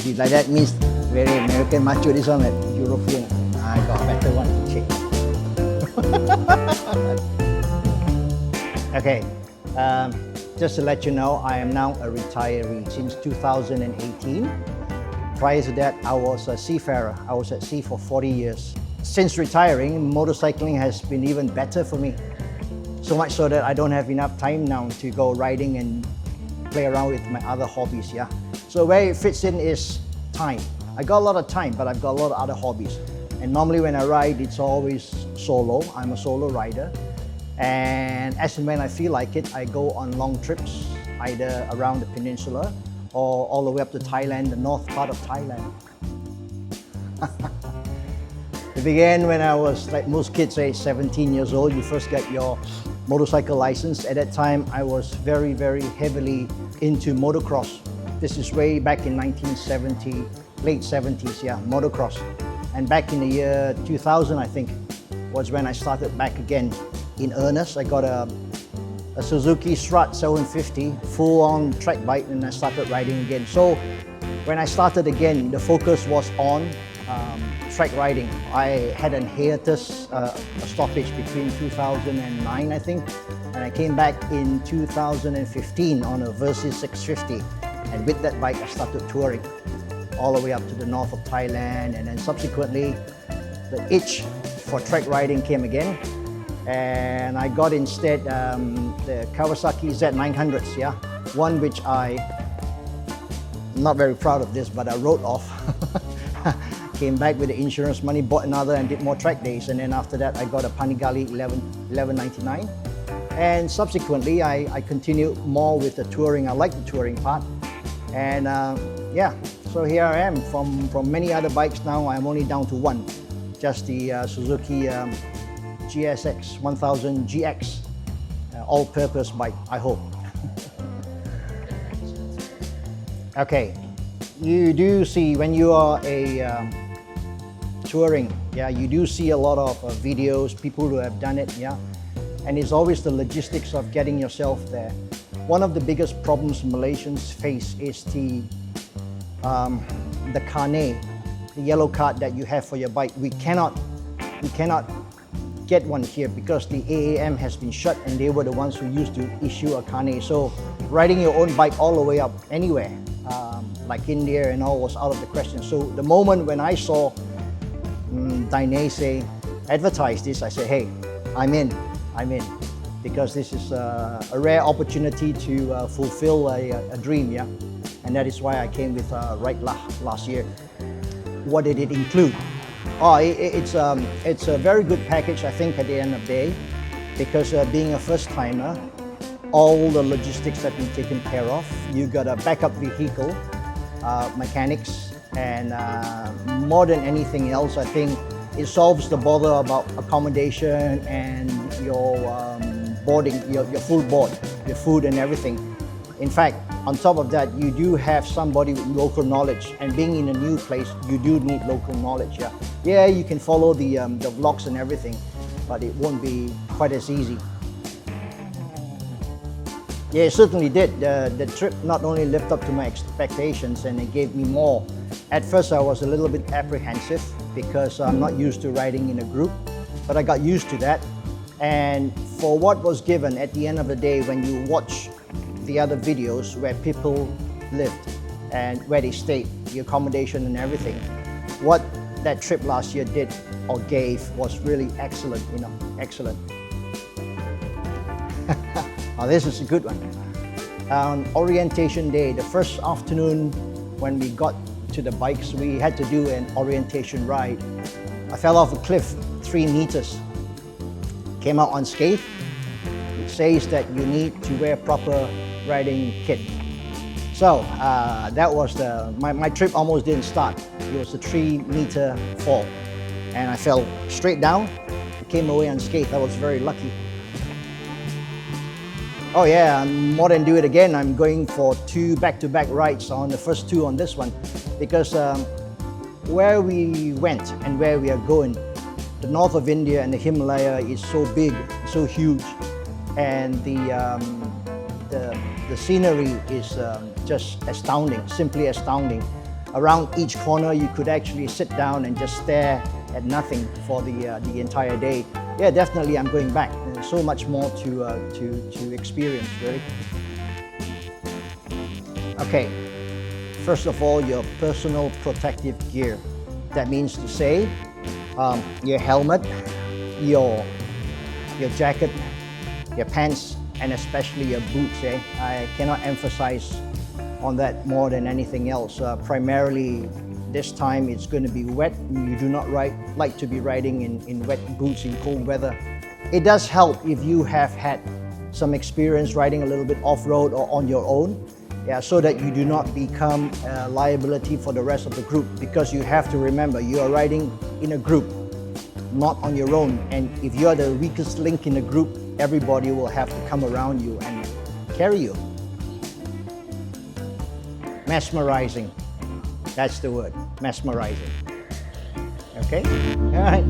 If it like that means very American macho, this one like European. I got a better one to check. Okay, just to let you know, I am now a retiree since 2018. Prior to that, I was a seafarer. I was at sea for 40 years. Since retiring, motorcycling has been even better for me. So much so that I don't have enough time now to go riding and play around with my other hobbies, yeah. So where it fits in is time. I got a lot of time, but I've got a lot of other hobbies. And normally when I ride, it's always solo. I'm a solo rider. And as and when I feel like it, I go on long trips, either around the peninsula or all the way up to Thailand, the north part of Thailand. It began when I was, like most kids, age 17 years old. You first get your motorcycle license. At that time, I was very, very heavily into motocross. This is way back in 1970, late 70s, yeah, motocross. And back in the year 2000, I think, was when I started back again in earnest. I got a Suzuki Strut 750 full-on track bike, and I started riding again. So when I started again, the focus was on track riding. I had an hiatus, a stoppage between 2009, I think, and I came back in 2015 on a Versys 650. And with that bike, I started touring all the way up to the north of Thailand, and then subsequently, the itch for track riding came again. And I got instead the Kawasaki Z900s, yeah? One which I'm not very proud of this, but I wrote off. Came back with the insurance money, bought another and did more track days. And then after that, I got a Panigale 1199. And subsequently, I continued more with the touring. I like the touring part. And yeah, so here I am. From many other bikes now, I'm only down to one. Just the Suzuki GSX 1000 GX, all-purpose bike, I hope. Okay, you do see when you are a touring, yeah, you do see a lot of videos, people who have done it, yeah, and it's always the logistics of getting yourself there. One of the biggest problems Malaysians face is the carnet, the yellow card that you have for your bike. We cannot get one here because the AAM has been shut, and they were the ones who used to issue a carnet. So riding your own bike all the way up anywhere, like India and all, was out of the question. So the moment when I saw DAINESE advertise this, I said, hey, I'm in, because this is a rare opportunity to fulfill a dream, yeah? And that is why I came with Ridelah last year. What did it include? Oh, it's a very good package, I think, at the end of the day, because being a first-timer, all the logistics have been taken care of. You got a backup vehicle, mechanics, and more than anything else, I think it solves the bother about accommodation and your boarding, your full board, your food and everything. In fact, on top of that, you do have somebody with local knowledge, and being in a new place, you do need local knowledge, yeah. Yeah, you can follow the vlogs and everything, but it won't be quite as easy. Yeah, it certainly did. The trip not only lived up to my expectations, and it gave me more. At first, I was a little bit apprehensive because I'm not used to riding in a group, but I got used to that. And for what was given, at the end of the day, when you watch the other videos where people lived and where they stayed, the accommodation and everything, what that trip last year did or gave was really excellent, you know, excellent. Now this is a good one. On orientation day, the first afternoon when we got to the bikes, we had to do an orientation ride. I fell off a cliff 3 meters, came out unscathed. It says that you need to wear proper riding kit. So that was my trip almost didn't start. It was a 3-meter fall, and I fell straight down, came away unscathed. I was very lucky. Oh yeah, more than do it again, I'm going for 2 back-to-back rides on the first 2 on this one, because where we went and where we are going, the north of India and the Himalaya is so big, so huge, and the scenery is just astounding, simply astounding. Around each corner, you could actually sit down and just stare at nothing for the entire day. Yeah, definitely I'm going back. There's so much more to experience, really. Okay, first of all, your personal protective gear. That means to say, your helmet, your jacket, your pants, and especially your boots. I cannot emphasize on that more than anything else. Primarily, this time it's going to be wet. You do not like to be riding in wet boots in cold weather. It does help if you have had some experience riding a little bit off-road or on your own, so that you do not become a liability for the rest of the group, because you have to remember you are riding in a group, not on your own. And if you are the weakest link in the group, everybody will have to come around you and carry you. Mesmerizing. That's the word, mesmerizing. Okay? All right.